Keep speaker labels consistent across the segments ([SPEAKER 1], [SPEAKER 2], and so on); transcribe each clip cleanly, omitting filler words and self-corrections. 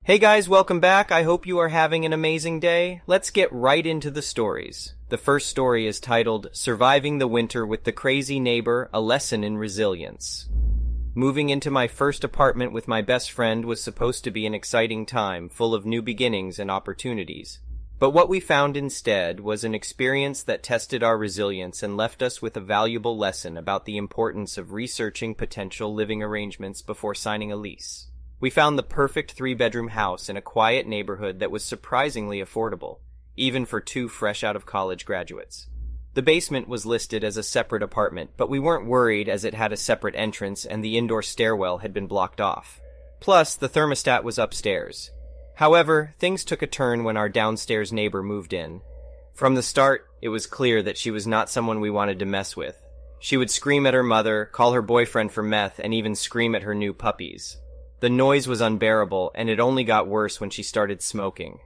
[SPEAKER 1] Hey guys, welcome back. I hope you are having an amazing day. Let's get right into the stories. The first story is titled, Surviving the Winter with the Crazy Neighbor, A Lesson in Resilience. Moving into my first apartment with my best friend was supposed to be an exciting time, full of new beginnings and opportunities. But what we found instead was an experience that tested our resilience and left us with a valuable lesson about the importance of researching potential living arrangements before signing a lease. We found the perfect three-bedroom house in a quiet neighborhood that was surprisingly affordable, even for two fresh-out-of-college graduates. The basement was listed as a separate apartment, but we weren't worried as it had a separate entrance and the indoor stairwell had been blocked off. Plus, the thermostat was upstairs. However, things took a turn when our downstairs neighbor moved in. From the start, it was clear that she was not someone we wanted to mess with. She would scream at her mother, call her boyfriend for meth, and even scream at her new puppies. The noise was unbearable, and it only got worse when she started smoking.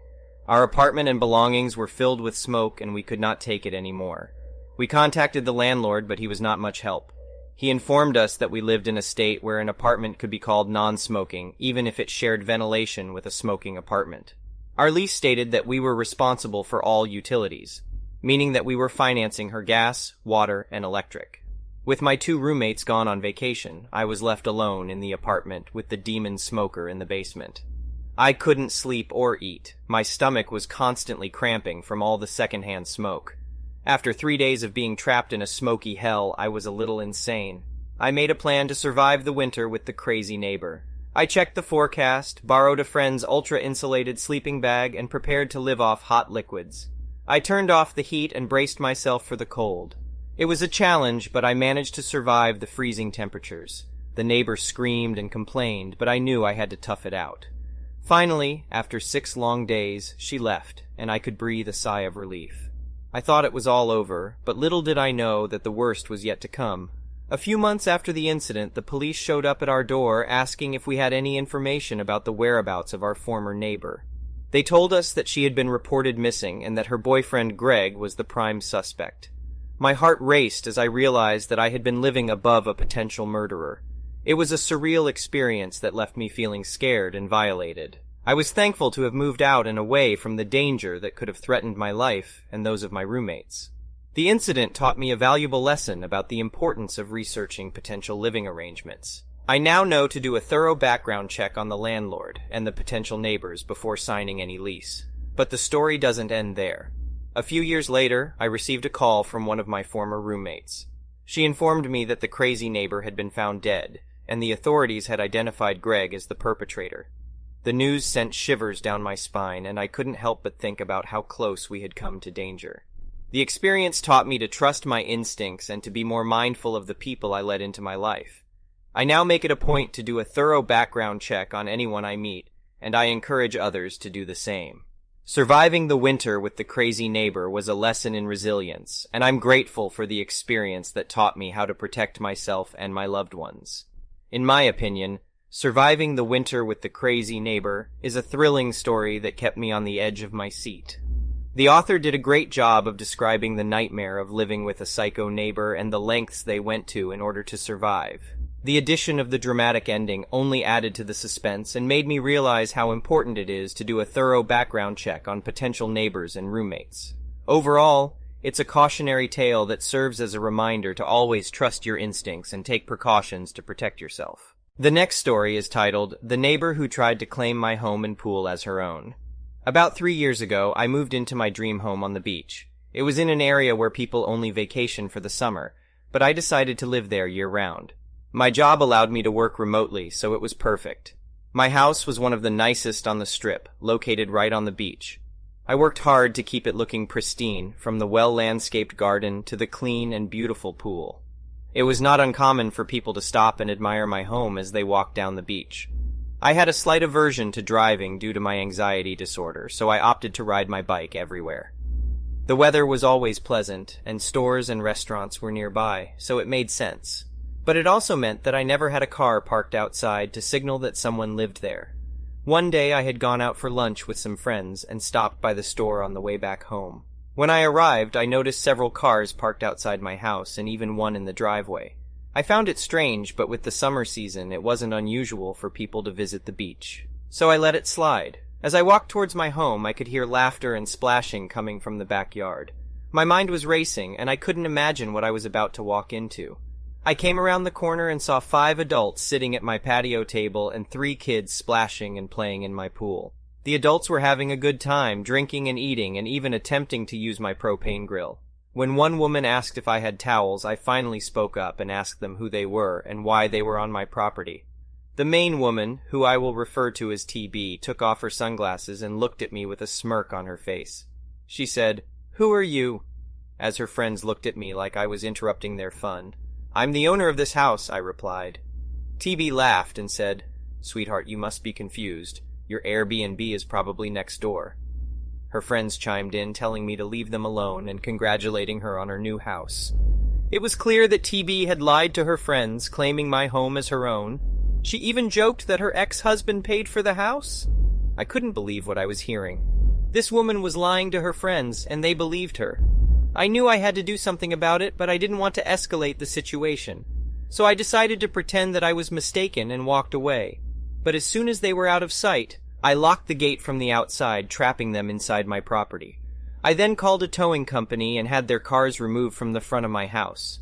[SPEAKER 1] Our apartment and belongings were filled with smoke, and we could not take it anymore. We contacted the landlord, but he was not much help. He informed us that we lived in a state where an apartment could be called non-smoking, even if it shared ventilation with a smoking apartment. Our lease stated that we were responsible for all utilities, meaning that we were financing her gas, water, and electric. With my two roommates gone on vacation, I was left alone in the apartment with the demon smoker in the basement. I couldn't sleep or eat. My stomach was constantly cramping from all the secondhand smoke. After 3 days of being trapped in a smoky hell, I was a little insane. I made a plan to survive the winter with the crazy neighbor. I checked the forecast, borrowed a friend's ultra-insulated sleeping bag, and prepared to live off hot liquids. I turned off the heat and braced myself for the cold. It was a challenge, but I managed to survive the freezing temperatures. The neighbor screamed and complained, but I knew I had to tough it out. Finally, after 6 long days, she left, and I could breathe a sigh of relief. I thought it was all over, but little did I know that the worst was yet to come. A few months after the incident, the police showed up at our door asking if we had any information about the whereabouts of our former neighbor. They told us that she had been reported missing and that her boyfriend Greg was the prime suspect. My heart raced as I realized that I had been living above a potential murderer. It was a surreal experience that left me feeling scared and violated. I was thankful to have moved out and away from the danger that could have threatened my life and those of my roommates. The incident taught me a valuable lesson about the importance of researching potential living arrangements. I now know to do a thorough background check on the landlord and the potential neighbors before signing any lease. But the story doesn't end there. A few years later, I received a call from one of my former roommates. She informed me that the crazy neighbor had been found dead, and the authorities had identified Greg as the perpetrator. The news sent shivers down my spine, and I couldn't help but think about how close we had come to danger. The experience taught me to trust my instincts and to be more mindful of the people I let into my life. I now make it a point to do a thorough background check on anyone I meet, and I encourage others to do the same. Surviving the winter with the crazy neighbor was a lesson in resilience, and I'm grateful for the experience that taught me how to protect myself and my loved ones. In my opinion, Surviving the Winter with the Crazy Neighbor is a thrilling story that kept me on the edge of my seat. The author did a great job of describing the nightmare of living with a psycho neighbor and the lengths they went to in order to survive. The addition of the dramatic ending only added to the suspense and made me realize how important it is to do a thorough background check on potential neighbors and roommates. Overall, it's a cautionary tale that serves as a reminder to always trust your instincts and take precautions to protect yourself. The next story is titled, The Neighbor Who Tried to Claim My Home and Pool as Her Own. About 3 years ago, I moved into my dream home on the beach. It was in an area where people only vacation for the summer, but I decided to live there year-round. My job allowed me to work remotely, so it was perfect. My house was one of the nicest on the Strip, located right on the beach. I worked hard to keep it looking pristine, from the well-landscaped garden to the clean and beautiful pool. It was not uncommon for people to stop and admire my home as they walked down the beach. I had a slight aversion to driving due to my anxiety disorder, so I opted to ride my bike everywhere. The weather was always pleasant, and stores and restaurants were nearby, so it made sense. But it also meant that I never had a car parked outside to signal that someone lived there. One day I had gone out for lunch with some friends and stopped by the store on the way back home. When I arrived, I noticed several cars parked outside my house and even one in the driveway. I found it strange, but with the summer season, it wasn't unusual for people to visit the beach. So I let it slide. As I walked towards my home, I could hear laughter and splashing coming from the backyard. My mind was racing, and I couldn't imagine what I was about to walk into. I came around the corner and saw 5 adults sitting at my patio table and 3 kids splashing and playing in my pool. The adults were having a good time, drinking and eating, and even attempting to use my propane grill. When one woman asked if I had towels, I finally spoke up and asked them who they were and why they were on my property. The main woman, who I will refer to as TB, took off her sunglasses and looked at me with a smirk on her face. She said, "Who are you?" as her friends looked at me like I was interrupting their fun. "I'm the owner of this house," I replied. TB laughed and said, "Sweetheart, you must be confused. Your Airbnb is probably next door." Her friends chimed in, telling me to leave them alone and congratulating her on her new house. It was clear that TB had lied to her friends, claiming my home as her own. She even joked that her ex-husband paid for the house. I couldn't believe what I was hearing. This woman was lying to her friends, and they believed her. I knew I had to do something about it, but I didn't want to escalate the situation. So I decided to pretend that I was mistaken and walked away. But as soon as they were out of sight, I locked the gate from the outside, trapping them inside my property. I then called a towing company and had their cars removed from the front of my house.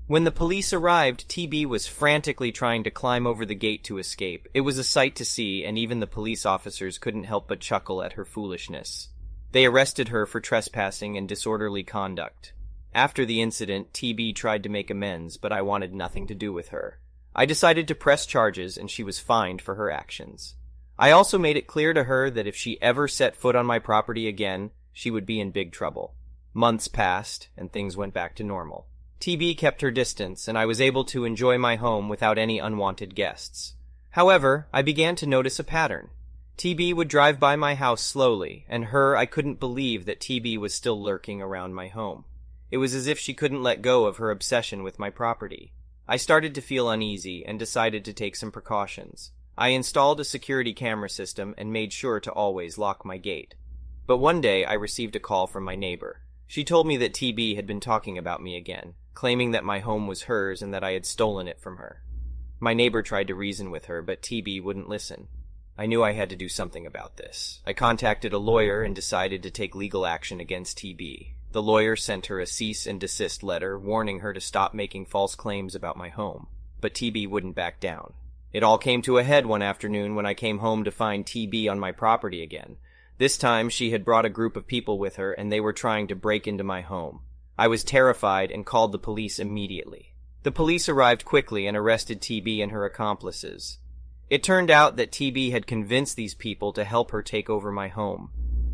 [SPEAKER 1] When the police arrived, TB was frantically trying to climb over the gate to escape. It was a sight to see, and even the police officers couldn't help but chuckle at her foolishness. They arrested her for trespassing and disorderly conduct. After the incident, TB tried to make amends, but I wanted nothing to do with her. I decided to press charges, and she was fined for her actions. I also made it clear to her that if she ever set foot on my property again, she would be in big trouble. Months passed, and things went back to normal. TB kept her distance, and I was able to enjoy my home without any unwanted guests. However, I began to notice a pattern. TB would drive by my house slowly, and I couldn't believe that TB was still lurking around my home. It was as if she couldn't let go of her obsession with my property. I started to feel uneasy and decided to take some precautions. I installed a security camera system and made sure to always lock my gate. But one day I received a call from my neighbor. She told me that TB had been talking about me again, claiming that my home was hers and that I had stolen it from her. My neighbor tried to reason with her, but TB wouldn't listen. I knew I had to do something about this. I contacted a lawyer and decided to take legal action against TB. The lawyer sent her a cease and desist letter warning her to stop making false claims about my home, but TB wouldn't back down. It all came to a head one afternoon when I came home to find TB on my property again. This time she had brought a group of people with her and they were trying to break into my home. I was terrified and called the police immediately. The police arrived quickly and arrested TB and her accomplices. It turned out that TB had convinced these people to help her take over my home.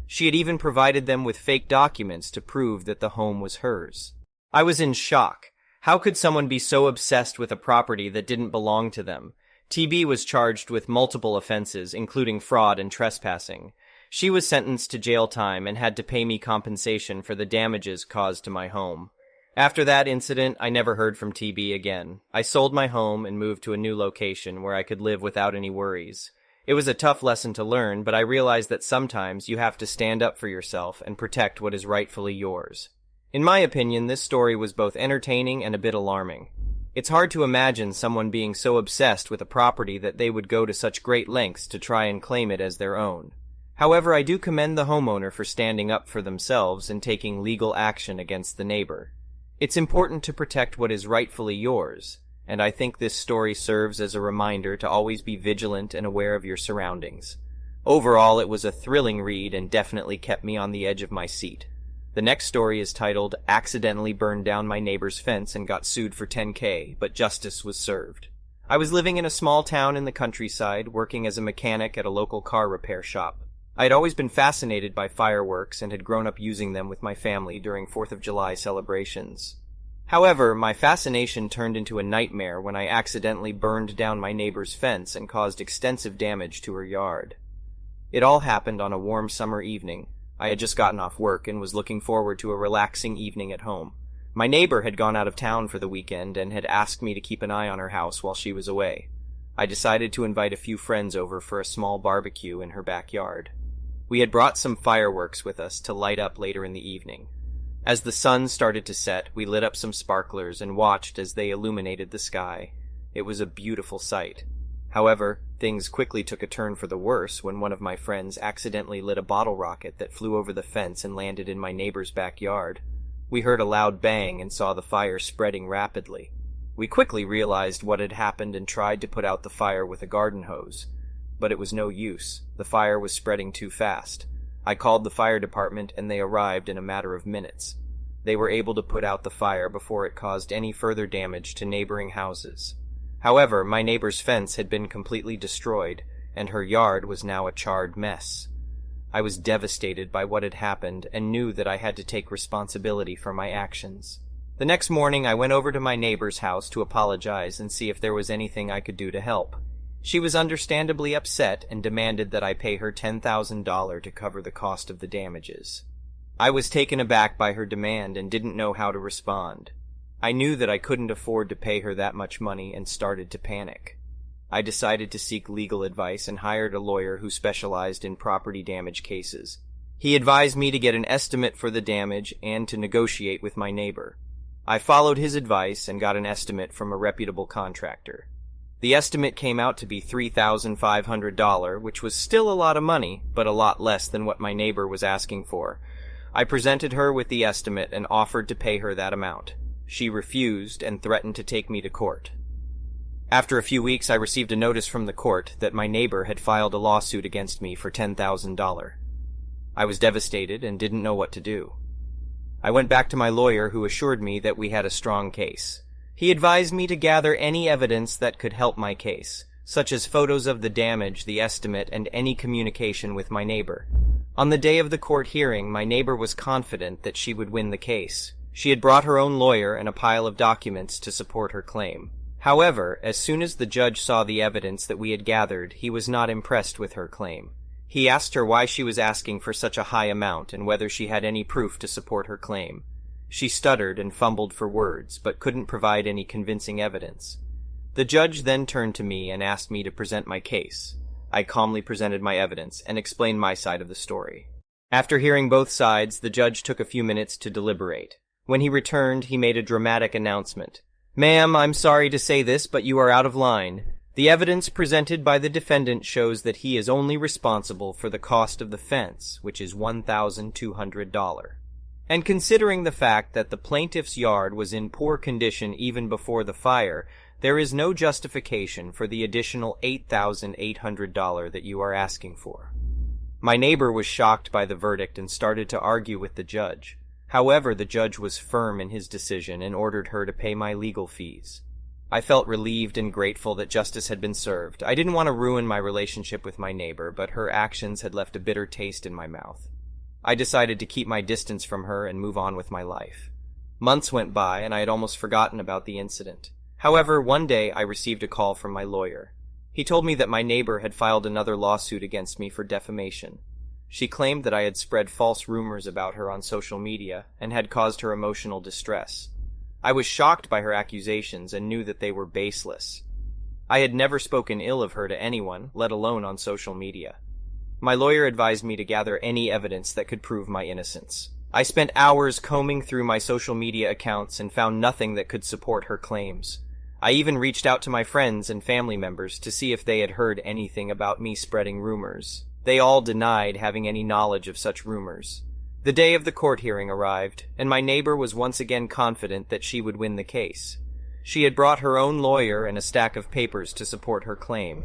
[SPEAKER 1] She had even provided them with fake documents to prove that the home was hers. I was in shock. How could someone be so obsessed with a property that didn't belong to them? TB was charged with multiple offenses, including fraud and trespassing. She was sentenced to jail time and had to pay me compensation for the damages caused to my home. After that incident, I never heard from TB again. I sold my home and moved to a new location where I could live without any worries. It was a tough lesson to learn, but I realized that sometimes you have to stand up for yourself and protect what is rightfully yours. In my opinion, this story was both entertaining and a bit alarming. It's hard to imagine someone being so obsessed with a property that they would go to such great lengths to try and claim it as their own. However, I do commend the homeowner for standing up for themselves and taking legal action against the neighbor. It's important to protect what is rightfully yours, and I think this story serves as a reminder to always be vigilant and aware of your surroundings. Overall, it was a thrilling read and definitely kept me on the edge of my seat. The next story is titled, "Accidentally Burned Down My Neighbor's Fence and Got Sued for $10K, but Justice Was Served." I was living in a small town in the countryside, working as a mechanic at a local car repair shop. I had always been fascinated by fireworks and had grown up using them with my family during 4th of July celebrations. However, my fascination turned into a nightmare when I accidentally burned down my neighbor's fence and caused extensive damage to her yard. It all happened on a warm summer evening. I had just gotten off work and was looking forward to a relaxing evening at home. My neighbor had gone out of town for the weekend and had asked me to keep an eye on her house while she was away. I decided to invite a few friends over for a small barbecue in her backyard. We had brought some fireworks with us to light up later in the evening. As the sun started to set, we lit up some sparklers and watched as they illuminated the sky. It was a beautiful sight. However, things quickly took a turn for the worse when one of my friends accidentally lit a bottle rocket that flew over the fence and landed in my neighbor's backyard. We heard a loud bang and saw the fire spreading rapidly. We quickly realized what had happened and tried to put out the fire with a garden hose. But it was no use. The fire was spreading too fast. I called the fire department and they arrived in a matter of minutes. They were able to put out the fire before it caused any further damage to neighboring houses. However, my neighbor's fence had been completely destroyed, and her yard was now a charred mess. I was devastated by what had happened and knew that I had to take responsibility for my actions. The next morning, I went over to my neighbor's house to apologize and see if there was anything I could do to help. She was understandably upset and demanded that I pay her $10,000 to cover the cost of the damages. I was taken aback by her demand and didn't know how to respond. I knew that I couldn't afford to pay her that much money and started to panic. I decided to seek legal advice and hired a lawyer who specialized in property damage cases. He advised me to get an estimate for the damage and to negotiate with my neighbor. I followed his advice and got an estimate from a reputable contractor. The estimate came out to be $3,500, which was still a lot of money, but a lot less than what my neighbor was asking for. I presented her with the estimate and offered to pay her that amount. She refused and threatened to take me to court. After a few weeks, I received a notice from the court that my neighbor had filed a lawsuit against me for $10,000. I was devastated and didn't know what to do. I went back to my lawyer, who assured me that we had a strong case. He advised me to gather any evidence that could help my case, such as photos of the damage, the estimate, and any communication with my neighbor. On the day of the court hearing, my neighbor was confident that she would win the case. She had brought her own lawyer and a pile of documents to support her claim. However, as soon as the judge saw the evidence that we had gathered, he was not impressed with her claim. He asked her why she was asking for such a high amount and whether she had any proof to support her claim. She stuttered and fumbled for words, but couldn't provide any convincing evidence. The judge then turned to me and asked me to present my case. I calmly presented my evidence and explained my side of the story. After hearing both sides, the judge took a few minutes to deliberate. When he returned, he made a dramatic announcement. "Ma'am, I'm sorry to say this, but you are out of line. The evidence presented by the defendant shows that he is only responsible for the cost of the fence, which is $1,200. And considering the fact that the plaintiff's yard was in poor condition even before the fire, there is no justification for the additional $8,800 that you are asking for." My neighbor was shocked by the verdict and started to argue with the judge. However, the judge was firm in his decision and ordered her to pay my legal fees. I felt relieved and grateful that justice had been served. I didn't want to ruin my relationship with my neighbor, but her actions had left a bitter taste in my mouth. I decided to keep my distance from her and move on with my life. Months went by, and I had almost forgotten about the incident. However, one day I received a call from my lawyer. He told me that my neighbor had filed another lawsuit against me for defamation. She claimed that I had spread false rumors about her on social media and had caused her emotional distress. I was shocked by her accusations and knew that they were baseless. I had never spoken ill of her to anyone, let alone on social media. My lawyer advised me to gather any evidence that could prove my innocence. I spent hours combing through my social media accounts and found nothing that could support her claims. I even reached out to my friends and family members to see if they had heard anything about me spreading rumors. They all denied having any knowledge of such rumors. The day of the court hearing arrived, and my neighbor was once again confident that she would win the case. She had brought her own lawyer and a stack of papers to support her claim.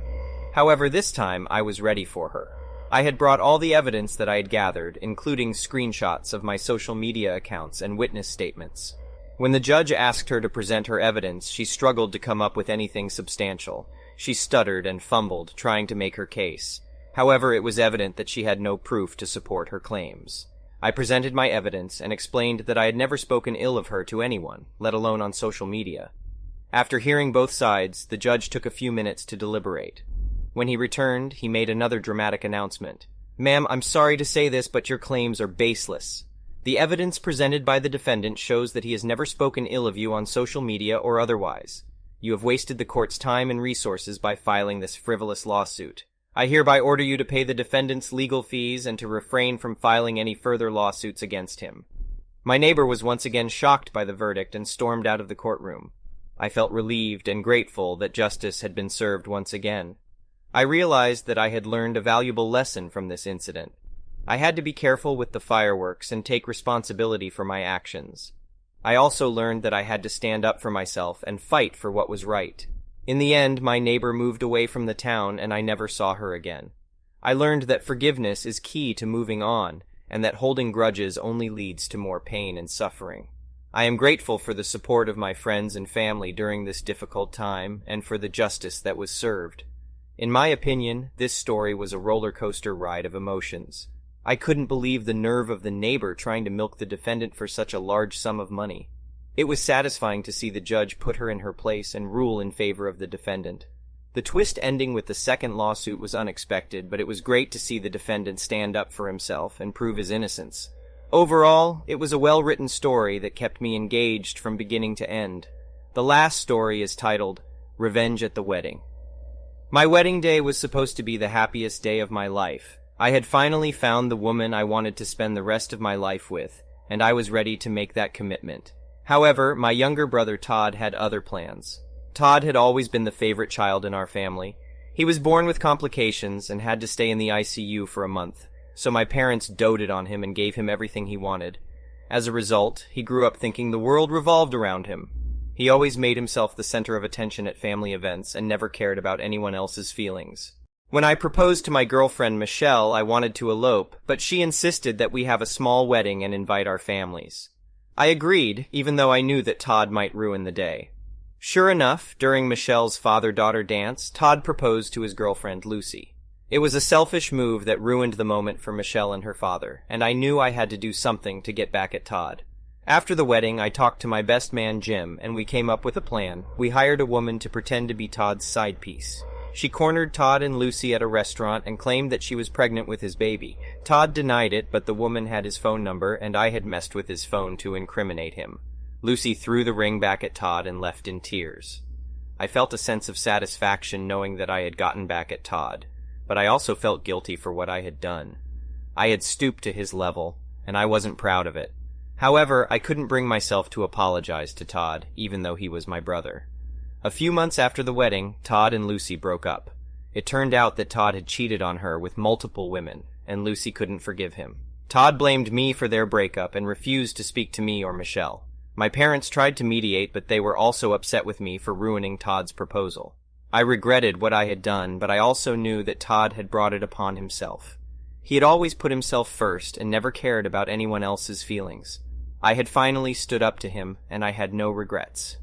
[SPEAKER 1] However, this time I was ready for her. I had brought all the evidence that I had gathered, including screenshots of my social media accounts and witness statements. When the judge asked her to present her evidence, she struggled to come up with anything substantial. She stuttered and fumbled, trying to make her case. However, it was evident that she had no proof to support her claims. I presented my evidence and explained that I had never spoken ill of her to anyone, let alone on social media. After hearing both sides, the judge took a few minutes to deliberate. When he returned, he made another dramatic announcement. "Ma'am, I'm sorry to say this, but your claims are baseless. The evidence presented by the defendant shows that he has never spoken ill of you on social media or otherwise. You have wasted the court's time and resources by filing this frivolous lawsuit. I hereby order you to pay the defendant's legal fees and to refrain from filing any further lawsuits against him." My neighbor was once again shocked by the verdict and stormed out of the courtroom. I felt relieved and grateful that justice had been served once again. I realized that I had learned a valuable lesson from this incident. I had to be careful with the fireworks and take responsibility for my actions. I also learned that I had to stand up for myself and fight for what was right. In the end, my neighbor moved away from the town and I never saw her again. I learned that forgiveness is key to moving on, and that holding grudges only leads to more pain and suffering. I am grateful for the support of my friends and family during this difficult time and for the justice that was served. In my opinion, this story was a roller coaster ride of emotions. I couldn't believe the nerve of the neighbor trying to milk the defendant for such a large sum of money. It was satisfying to see the judge put her in her place and rule in favor of the defendant. The twist ending with the second lawsuit was unexpected, but it was great to see the defendant stand up for himself and prove his innocence. Overall, it was a well-written story that kept me engaged from beginning to end. The last story is titled, Revenge at the Wedding. My wedding day was supposed to be the happiest day of my life. I had finally found the woman I wanted to spend the rest of my life with, and I was ready to make that commitment. However, my younger brother Todd had other plans. Todd had always been the favorite child in our family. He was born with complications and had to stay in the ICU for a month, so my parents doted on him and gave him everything he wanted. As a result, he grew up thinking the world revolved around him. He always made himself the center of attention at family events and never cared about anyone else's feelings. When I proposed to my girlfriend Michelle, I wanted to elope, but she insisted that we have a small wedding and invite our families. I agreed, even though I knew that Todd might ruin the day. Sure enough, during Michelle's father-daughter dance, Todd proposed to his girlfriend Lucy. It was a selfish move that ruined the moment for Michelle and her father, and I knew I had to do something to get back at Todd. After the wedding, I talked to my best man Jim, and we came up with a plan. We hired a woman to pretend to be Todd's side piece. She cornered Todd and Lucy at a restaurant and claimed that she was pregnant with his baby. Todd denied it, but the woman had his phone number, and I had messed with his phone to incriminate him. Lucy threw the ring back at Todd and left in tears. I felt a sense of satisfaction knowing that I had gotten back at Todd, but I also felt guilty for what I had done. I had stooped to his level, and I wasn't proud of it. However, I couldn't bring myself to apologize to Todd, even though he was my brother. A few months after the wedding, Todd and Lucy broke up. It turned out that Todd had cheated on her with multiple women, and Lucy couldn't forgive him. Todd blamed me for their breakup and refused to speak to me or Michelle. My parents tried to mediate, but they were also upset with me for ruining Todd's proposal. I regretted what I had done, but I also knew that Todd had brought it upon himself. He had always put himself first and never cared about anyone else's feelings. I had finally stood up to him, and I had no regrets.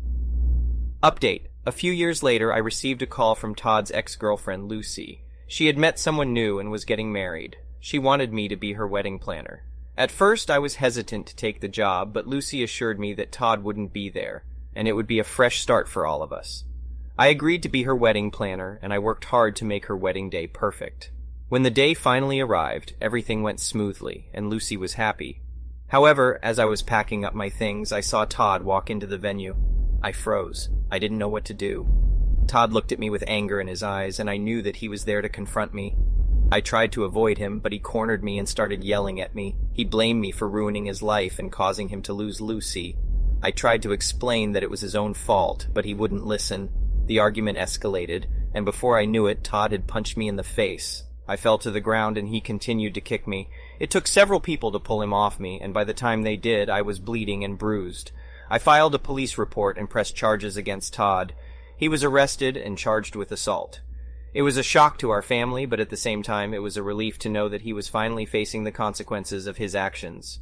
[SPEAKER 1] Update. A few years later, I received a call from Todd's ex-girlfriend, Lucy. She had met someone new and was getting married. She wanted me to be her wedding planner. At first, I was hesitant to take the job, but Lucy assured me that Todd wouldn't be there, and it would be a fresh start for all of us. I agreed to be her wedding planner, and I worked hard to make her wedding day perfect. When the day finally arrived, everything went smoothly, and Lucy was happy. However, as I was packing up my things, I saw Todd walk into the venue. I froze. I didn't know what to do. Todd looked at me with anger in his eyes, and I knew that he was there to confront me. I tried to avoid him, but he cornered me and started yelling at me. He blamed me for ruining his life and causing him to lose Lucy. I tried to explain that it was his own fault, but he wouldn't listen. The argument escalated, and before I knew it, Todd had punched me in the face. I fell to the ground and he continued to kick me. It took several people to pull him off me, and by the time they did, I was bleeding and bruised. I filed a police report and pressed charges against Todd. He was arrested and charged with assault. It was a shock to our family, but at the same time it was a relief to know that he was finally facing the consequences of his actions.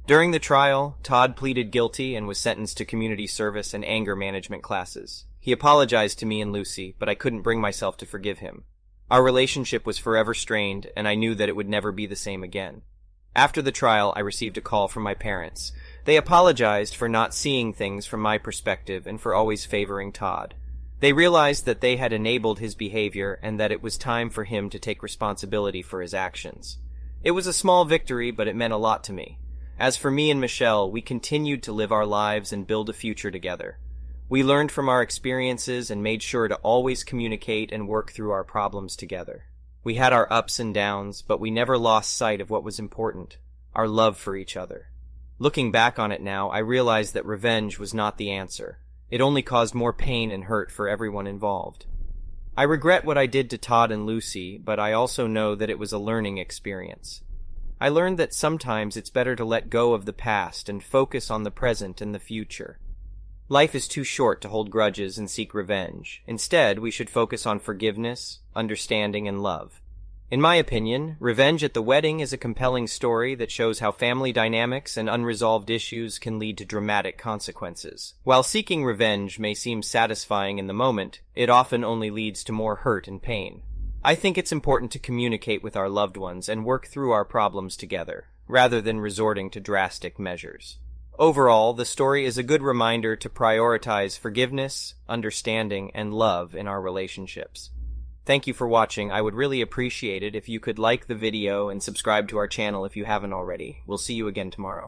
[SPEAKER 1] During the trial, Todd pleaded guilty and was sentenced to community service and anger management classes. He apologized to me and Lucy, but I couldn't bring myself to forgive him. Our relationship was forever strained, and I knew that it would never be the same again. After the trial, I received a call from my parents. They apologized for not seeing things from my perspective and for always favoring Todd. They realized that they had enabled his behavior and that it was time for him to take responsibility for his actions. It was a small victory, but it meant a lot to me. As for me and Michelle, we continued to live our lives and build a future together. We learned from our experiences and made sure to always communicate and work through our problems together. We had our ups and downs, but we never lost sight of what was important, our love for each other. Looking back on it now, I realized that revenge was not the answer. It only caused more pain and hurt for everyone involved. I regret what I did to Todd and Lucy, but I also know that it was a learning experience. I learned that sometimes it's better to let go of the past and focus on the present and the future. Life is too short to hold grudges and seek revenge. Instead, we should focus on forgiveness, understanding, and love. In my opinion, Revenge at the Wedding is a compelling story that shows how family dynamics and unresolved issues can lead to dramatic consequences. While seeking revenge may seem satisfying in the moment, it often only leads to more hurt and pain. I think it's important to communicate with our loved ones and work through our problems together, rather than resorting to drastic measures. Overall, the story is a good reminder to prioritize forgiveness, understanding, and love in our relationships. Thank you for watching. I would really appreciate it if you could like the video and subscribe to our channel if you haven't already. We'll see you again tomorrow.